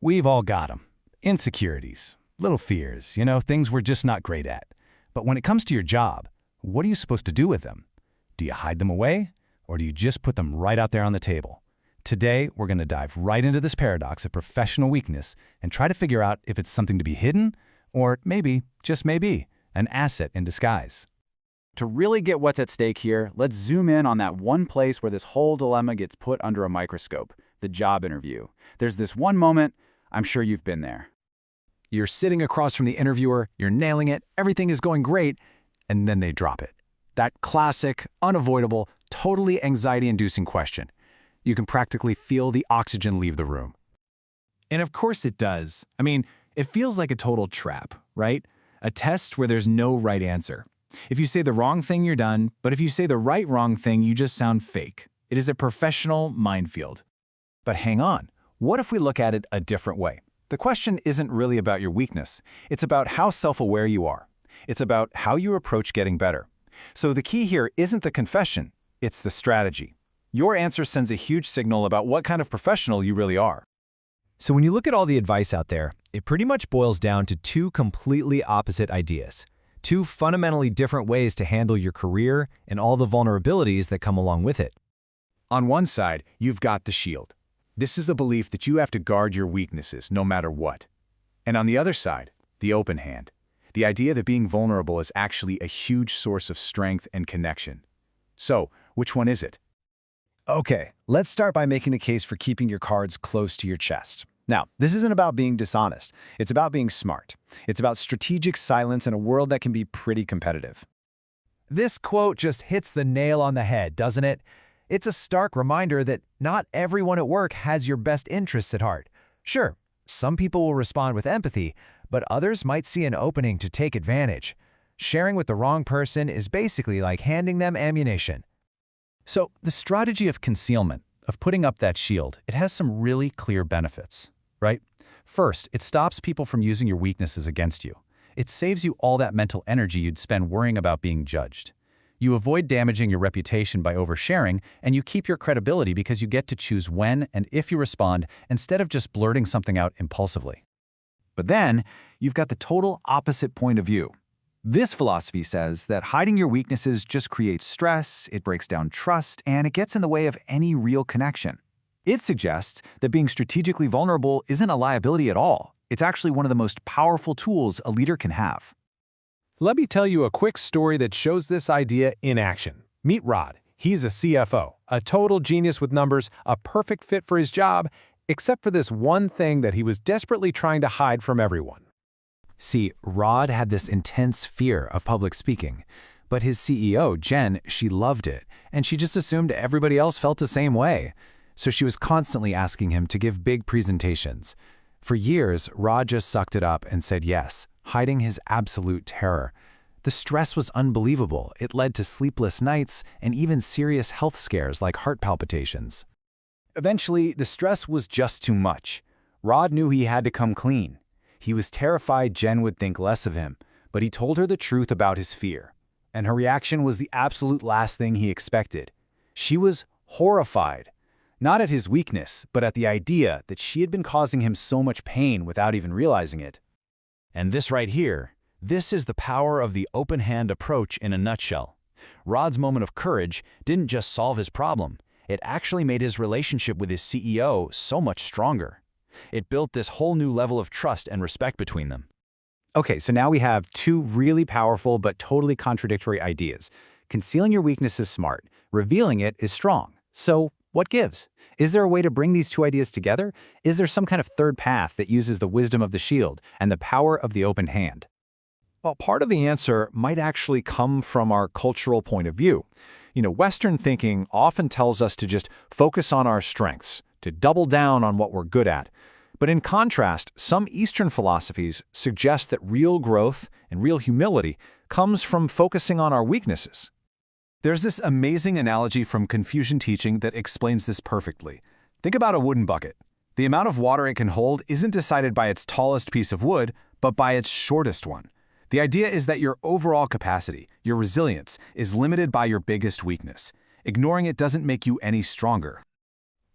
We've all got them. Insecurities, little fears, things we're just not great at. But when it comes to your job, what are you supposed to do with them? Do you hide them away, or do you just put them right out there on the table? Today, we're going to dive right into this paradox of professional weakness and try to figure out if it's something to be hidden, or maybe, just maybe, an asset in disguise. To really get what's at stake here, let's zoom in on that one place where this whole dilemma gets put under a microscope, the job interview. There's this one moment, I'm sure you've been there. You're sitting across from the interviewer, you're nailing it, everything is going great, and then they drop it. That classic, unavoidable, totally anxiety-inducing question. You can practically feel the oxygen leave the room. And of course it does. It feels like a total trap, right? A test where there's no right answer. If you say the wrong thing, you're done, but if you say the right wrong thing, you just sound fake. It is a professional minefield. But hang on, what if we look at it a different way? The question isn't really about your weakness. It's about how self-aware you are. It's about how you approach getting better. So the key here isn't the confession, it's the strategy. Your answer sends a huge signal about what kind of professional you really are. So when you look at all the advice out there, it pretty much boils down to two completely opposite ideas. Two fundamentally different ways to handle your career and all the vulnerabilities that come along with it. On one side, you've got the shield. This is the belief that you have to guard your weaknesses no matter what. And on the other side, the open hand. The idea that being vulnerable is actually a huge source of strength and connection. So, which one is it? Okay, let's start by making the case for keeping your cards close to your chest. Now, this isn't about being dishonest. It's about being smart. It's about strategic silence in a world that can be pretty competitive. This quote just hits the nail on the head, doesn't it? It's a stark reminder that not everyone at work has your best interests at heart. Sure, some people will respond with empathy, but others might see an opening to take advantage. Sharing with the wrong person is basically like handing them ammunition. So, the strategy of concealment, of putting up that shield, it has some really clear benefits, right? First, it stops people from using your weaknesses against you. It saves you all that mental energy you'd spend worrying about being judged. You avoid damaging your reputation by oversharing, and you keep your credibility because you get to choose when and if you respond instead of just blurting something out impulsively. But then, you've got the total opposite point of view. This philosophy says that hiding your weaknesses just creates stress, it breaks down trust, and it gets in the way of any real connection. It suggests that being strategically vulnerable isn't a liability at all. It's actually one of the most powerful tools a leader can have. Let me tell you a quick story that shows this idea in action. Meet Rod. He's a CFO, a total genius with numbers, a perfect fit for his job, except for this one thing that he was desperately trying to hide from everyone. See, Rod had this intense fear of public speaking, but his CEO, Jen, she loved it, and she just assumed everybody else felt the same way. So she was constantly asking him to give big presentations. For years, Rod just sucked it up and said yes, hiding his absolute terror. The stress was unbelievable. It led to sleepless nights and even serious health scares like heart palpitations. Eventually, the stress was just too much. Rod knew he had to come clean. He was terrified Jen would think less of him, but he told her the truth about his fear. And her reaction was the absolute last thing he expected. She was horrified. Not at his weakness, but at the idea that she had been causing him so much pain without even realizing it. And this right here, this is the power of the open-hand approach in a nutshell. Rod's moment of courage didn't just solve his problem, it actually made his relationship with his CEO so much stronger. It built this whole new level of trust and respect between them. Okay, so now we have two really powerful but totally contradictory ideas. Concealing your weakness is smart. Revealing it is strong. So, what gives? Is there a way to bring these two ideas together? Is there some kind of third path that uses the wisdom of the shield and the power of the open hand? Well, part of the answer might actually come from our cultural point of view. Western thinking often tells us to just focus on our strengths, to double down on what we're good at. But in contrast, some Eastern philosophies suggest that real growth and real humility comes from focusing on our weaknesses. There's this amazing analogy from Confucian teaching that explains this perfectly. Think about a wooden bucket. The amount of water it can hold isn't decided by its tallest piece of wood, but by its shortest one. The idea is that your overall capacity, your resilience, is limited by your biggest weakness. Ignoring it doesn't make you any stronger.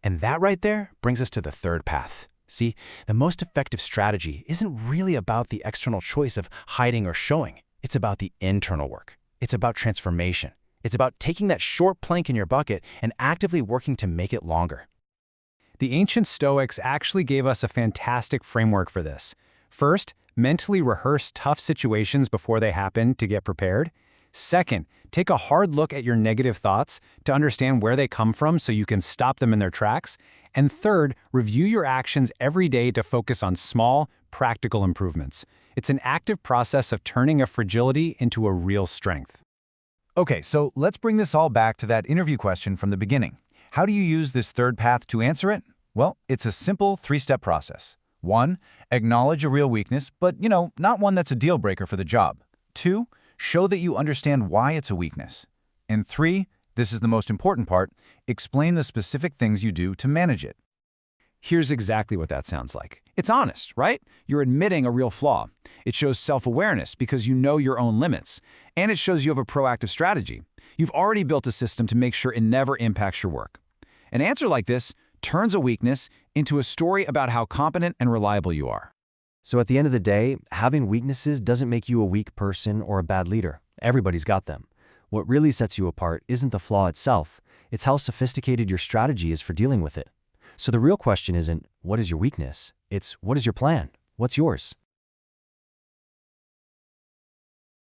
And that right there brings us to the third path, See, the most effective strategy isn't really about the external choice of hiding or showing. It's about the internal work. It's about transformation. It's about taking that short plank in your bucket and actively working to make it longer. The ancient Stoics actually gave us a fantastic framework for this. First, mentally rehearse tough situations before they happen to get prepared. Second, take a hard look at your negative thoughts to understand where they come from so you can stop them in their tracks. And third, review your actions every day to focus on small, practical improvements. It's an active process of turning a fragility into a real strength. Okay, so let's bring this all back to that interview question from the beginning. How do you use this third path to answer it? Well, it's a simple 3-step process. 1. Acknowledge a real weakness, but, not one that's a deal breaker for the job. 2. Show that you understand why it's a weakness. And 3, this is the most important part, explain the specific things you do to manage it. Here's exactly what that sounds like. It's honest, right? You're admitting a real flaw. It shows self-awareness because you know your own limits. And it shows you have a proactive strategy. You've already built a system to make sure it never impacts your work. An answer like this turns a weakness into a story about how competent and reliable you are. So at the end of the day, having weaknesses doesn't make you a weak person or a bad leader. Everybody's got them. What really sets you apart isn't the flaw itself. It's how sophisticated your strategy is for dealing with it. So the real question isn't, what is your weakness? It's, what is your plan? What's yours?